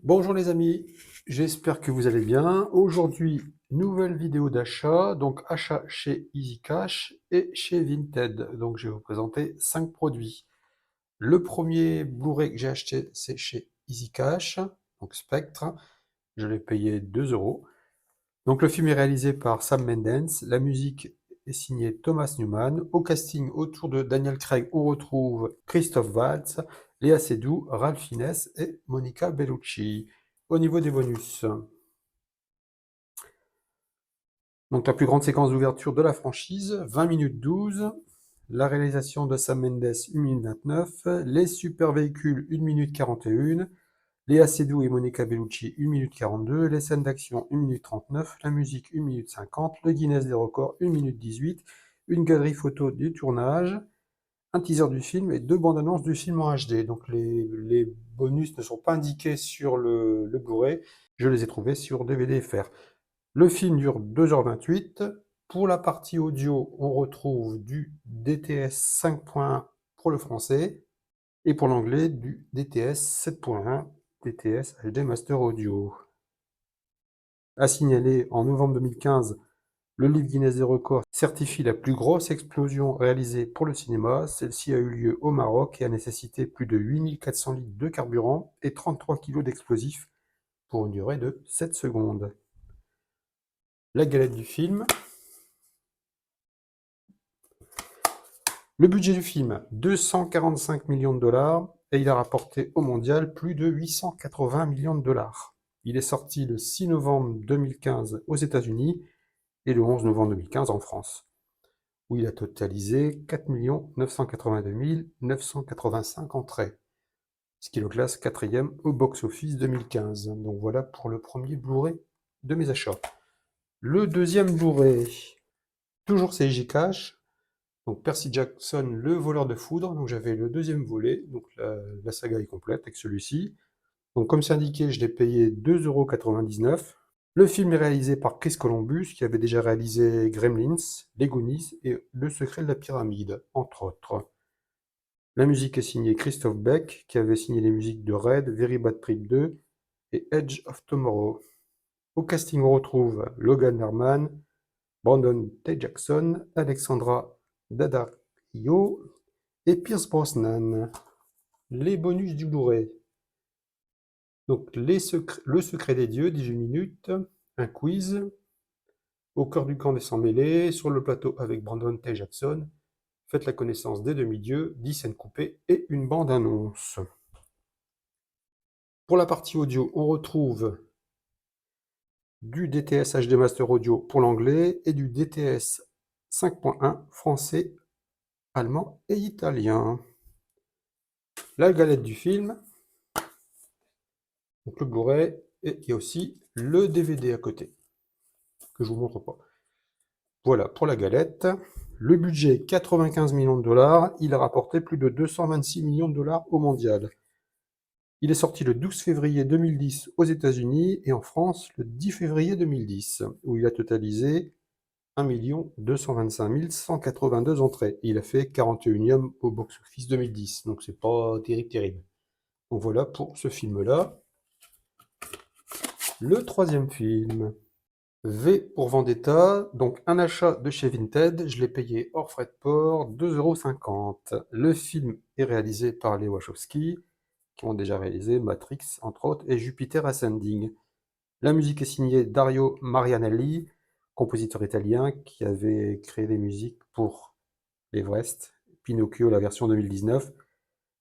Bonjour les amis, j'espère que vous allez bien. Aujourd'hui, nouvelle vidéo d'achat, donc achat chez Easy Cash et chez Vinted. Donc je vais vous présenter 5 produits. Le premier Blu-ray que j'ai acheté, c'est chez Easy Cash, donc Spectre. Je l'ai payé 2 euros. Donc le film est réalisé par Sam Mendes, la musique est signée Thomas Newman. Au casting autour de Daniel Craig, on retrouve Christophe Waltz, Léa Seydoux, Ralph Fiennes et Monica Bellucci. Au niveau des bonus, donc la plus grande séquence d'ouverture de la franchise, 20 minutes 12. La réalisation de Sam Mendes, 1 minute 29. Les super véhicules, 1 minute 41. Léa Seydoux et Monica Bellucci, 1 minute 42. Les scènes d'action, 1 minute 39. La musique, 1 minute 50. Le Guinness des records, 1 minute 18. Une galerie photo du tournage, un teaser du film et 2 bandes annonces du film en HD. Donc les bonus ne sont pas indiqués sur le Blu-ray. Je les ai trouvés sur DVD FR. Le film dure 2h28. Pour la partie audio, on retrouve du DTS 5.1 pour le français et pour l'anglais du DTS 7.1 DTS HD Master Audio. À signaler, en novembre 2015, le livre Guinness des records certifie la plus grosse explosion réalisée pour le cinéma. Celle-ci a eu lieu au Maroc et a nécessité plus de 8400 litres de carburant et 33 kg d'explosifs pour une durée de 7 secondes. La galette du film. Le budget du film, 245 millions de dollars, et il a rapporté au mondial plus de 880 millions de dollars. Il est sorti le 6 novembre 2015 aux États-Unis et le 11 novembre 2015 en France, où il a totalisé 4 982 985 entrées, ce qui le classe quatrième au box-office 2015. Donc voilà pour le premier Blu-ray de mes achats. Le deuxième Blu-ray, toujours c'est Cash. Donc Percy Jackson, le voleur de foudre. Donc j'avais le deuxième volet, donc la saga est complète avec celui-ci. Donc comme c'est indiqué, je l'ai payé 2,99 €. Le film est réalisé par Chris Columbus, qui avait déjà réalisé Gremlins, Les Goonies et Le secret de la pyramide, entre autres. La musique est signée Christophe Beck, qui avait signé les musiques de Red, Very Bad Trip 2 et Edge of Tomorrow. Au casting, on retrouve Logan Lerman, Brandon T. Jackson, Alexandra Daddario et Pierce Brosnan. Les bonus du Blu-ray. Donc, le secret des dieux, 18 minutes, un quiz, au cœur du camp des sans-mêlés, sur le plateau avec Brandon T. Jackson, faites la connaissance des demi-dieux, 10 scènes coupées et une bande-annonce. Pour la partie audio, on retrouve du DTS HD Master Audio pour l'anglais et du DTS 5.1 français, allemand et italien. La galette du film, donc le Blu-ray, et il y a aussi le DVD à côté, que je vous montre pas. Voilà pour la galette. Le budget, 95 millions de dollars. Il a rapporté plus de 226 millions de dollars au mondial. Il est sorti le 12 février 2010 aux États-Unis et en France le 10 février 2010, où il a totalisé 1 225 182 entrées. Il a fait 41e au box-office 2010, donc c'est pas terrible. Donc voilà pour ce film-là. Le troisième film, V pour Vendetta, donc un achat de chez Vinted, je l'ai payé hors frais de port, 2,50 €. Le film est réalisé par les Wachowski, qui ont déjà réalisé Matrix, entre autres, et Jupiter Ascending. La musique est signée Dario Marianelli, compositeur italien qui avait créé des musiques pour l'Everest, Pinocchio, la version 2019,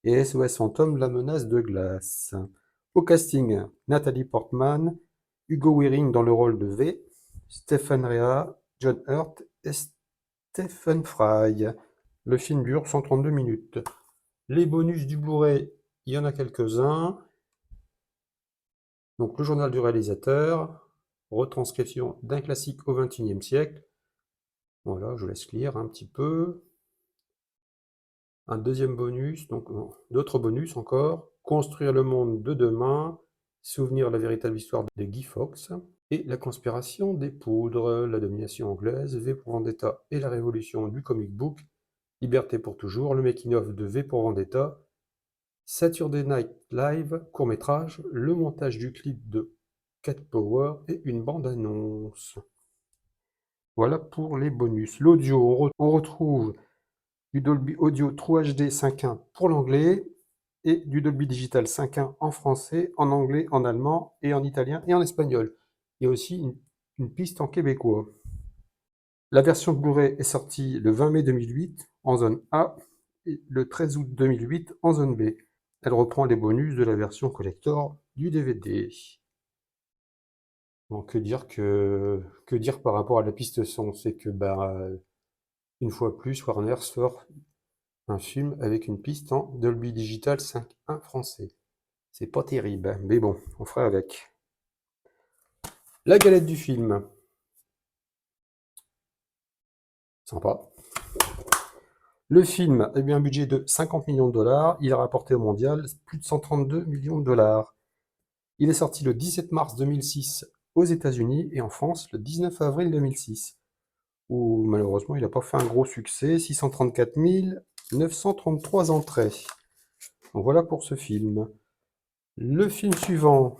et SOS Fantôme, la menace de glace. Au casting, Nathalie Portman, Hugo Weaving dans le rôle de V, Stephen Rea, John Hurt et Stephen Fry. Le film dure 132 minutes. Les bonus du Blu-ray, il y en a quelques-uns. Donc le journal du réalisateur, retranscription d'un classique au XXIe siècle. Voilà, je vous laisse lire un petit peu. Un deuxième bonus, donc d'autres bonus encore. Construire le monde de demain, souvenir la véritable histoire de Guy Fawkes, et la conspiration des poudres, la domination anglaise, V pour Vendetta et la révolution du comic book, Liberté pour toujours, le making-of de V pour Vendetta, Saturday Night Live, court-métrage, le montage du clip de Cat Power et une bande-annonce. Voilà pour les bonus. L'audio, on retrouve du Dolby Audio True HD 5.1 pour l'anglais et du Dolby Digital 5.1 en français, en anglais, en allemand et en italien et en espagnol. Il y a aussi une piste en québécois. La version Blu-ray est sortie le 20 mai 2008 en zone A et le 13 août 2008 en zone B. Elle reprend les bonus de la version collector du DVD. Bon, que dire par rapport à la piste son? C'est que une fois plus, Warner sort un film avec une piste en Dolby Digital 5.1 français. C'est pas terrible, hein, mais bon, on fera avec. La galette du film. Sympa. Le film a eu un budget de 50 millions de dollars. Il a rapporté au mondial plus de 132 millions de dollars. Il est sorti le 17 mars 2006 aux États-Unis et en France le 19 avril 2006, où malheureusement il n'a pas fait un gros succès, 634 933 entrées. Donc voilà pour ce film. Le film suivant,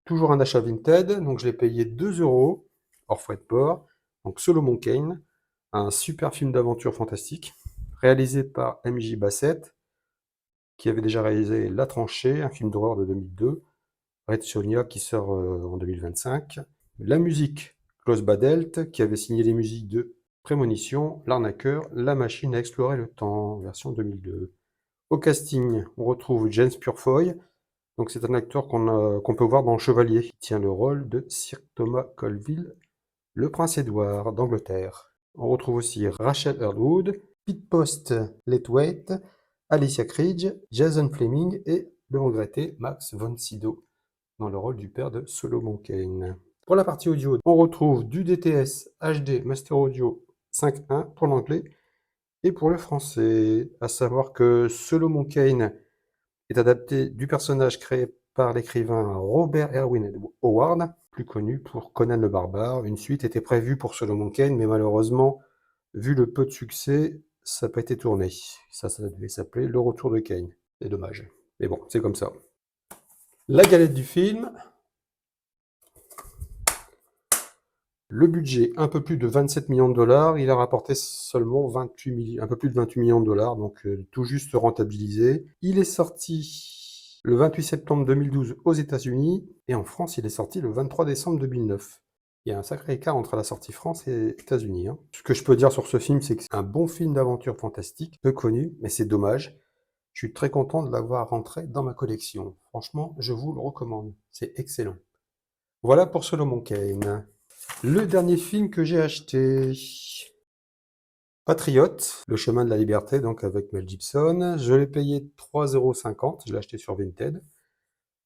toujours un achat Vinted, donc je l'ai payé 2 euros, hors frais de port. Donc Solomon Kane, un super film d'aventure fantastique, réalisé par M.J. Bassett, qui avait déjà réalisé La Tranchée, un film d'horreur de 2002, Red Sonja qui sort en 2025. La musique, Klaus Badelt, qui avait signé les musiques de Prémonition, L'Arnaqueur, La Machine à explorer le temps, version 2002. Au casting, on retrouve James Purefoy, donc c'est un acteur qu'on peut voir dans Le Chevalier, qui tient le rôle de Sir Thomas Colville, le prince Édouard d'Angleterre. On retrouve aussi Rachel Earlwood, Pete Post Lethwaite, Alicia Krige, Jason Flemyng et le regretté Max von Sydow dans le rôle du père de Solomon Kane. Pour la partie audio, on retrouve du DTS HD Master Audio 5.1 pour l'anglais et pour le français. À savoir que Solomon Kane est adapté du personnage créé par l'écrivain Robert Erwin Howard, plus connu pour Conan le Barbare. Une suite était prévue pour Solomon Kane, mais malheureusement, vu le peu de succès, ça n'a pas été tourné. Ça devait s'appeler Le Retour de Kane. C'est dommage. Mais bon, c'est comme ça. La galette du film. Le budget, un peu plus de 27 millions de dollars. Il a rapporté seulement un peu plus de 28 millions de dollars, donc tout juste rentabilisé. Il est sorti le 28 septembre 2012 aux États-Unis et en France, il est sorti le 23 décembre 2009. Il y a un sacré écart entre la sortie France et États-Unis, hein. Ce que je peux dire sur ce film, c'est que c'est un bon film d'aventure fantastique, peu connu, mais c'est dommage. Je suis très content de l'avoir rentré dans ma collection. Franchement, je vous le recommande. C'est excellent. Voilà pour Solomon Kane. Le dernier film que j'ai acheté, Patriote, Le chemin de la liberté, donc avec Mel Gibson. Je l'ai payé 3,50 €, je l'ai acheté sur Vinted.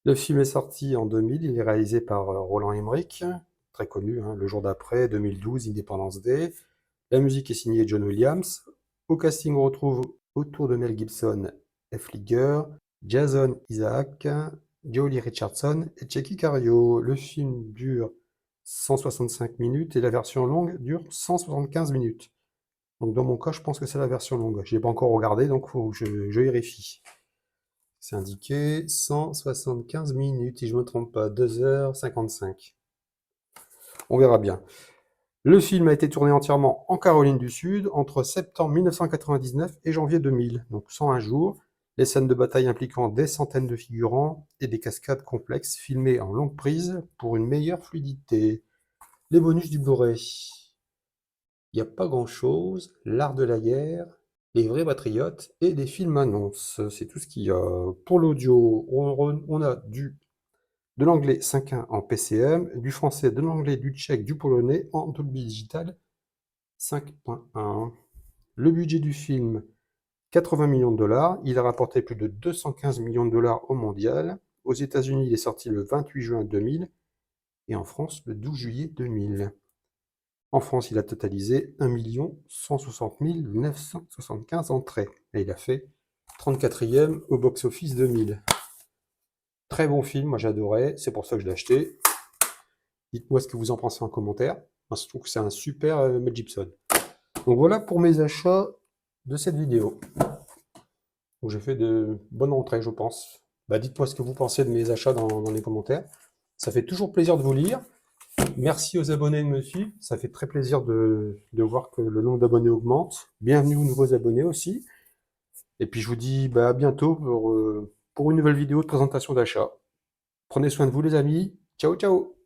Le film est sorti en 2000, il est réalisé par Roland Emmerich, très connu, hein, Le jour d'après, 2012, Independence Day. La musique est signée John Williams. Au casting, on retrouve autour de Mel Gibson, F. Ligger, Jason Isaac, Joely Richardson et Checky Cario. Le film dure 165 minutes et la version longue dure 175 minutes. Donc dans mon cas, je pense que c'est la version longue. Je l'ai pas encore regardé, donc faut que je vérifie. C'est indiqué 175 minutes, si je ne me trompe pas, 2h55. On verra bien. Le film a été tourné entièrement en Caroline du Sud entre septembre 1999 et janvier 2000, donc 101 jours. Les scènes de bataille impliquant des centaines de figurants et des cascades complexes filmées en longue prise pour une meilleure fluidité. Les bonus du Blu-ray. Il n'y a pas grand-chose. L'art de la guerre, les vrais patriotes et des films annonces. C'est tout ce qu'il y a. Pour l'audio, on a de l'anglais 5.1 en PCM, du français, de l'anglais, du tchèque, du polonais en Dolby Digital 5.1. Le budget du film, 80 millions de dollars. Il a rapporté plus de 215 millions de dollars au mondial. Aux États-Unis, il est sorti le 28 juin 2000 et en France le 12 juillet 2000. En France, il a totalisé 1 160 975 entrées et il a fait 34e au box-office 2000. Très bon film, moi j'adorais, c'est pour ça que je l'ai acheté. Dites-moi ce que vous en pensez en commentaire. Moi, je trouve que c'est un super Mel Gibson. Donc voilà pour mes achats de cette vidéo. Donc j'ai fait de bonnes rentrées, je pense. Bah, dites-moi ce que vous pensez de mes achats dans les commentaires. Ça fait toujours plaisir de vous lire. Merci aux abonnés de me suivre. Ça fait très plaisir de voir que le nombre d'abonnés augmente. Bienvenue aux nouveaux abonnés aussi. Et puis je vous dis bah, à bientôt pour une nouvelle vidéo de présentation d'achat. Prenez soin de vous les amis. Ciao ciao.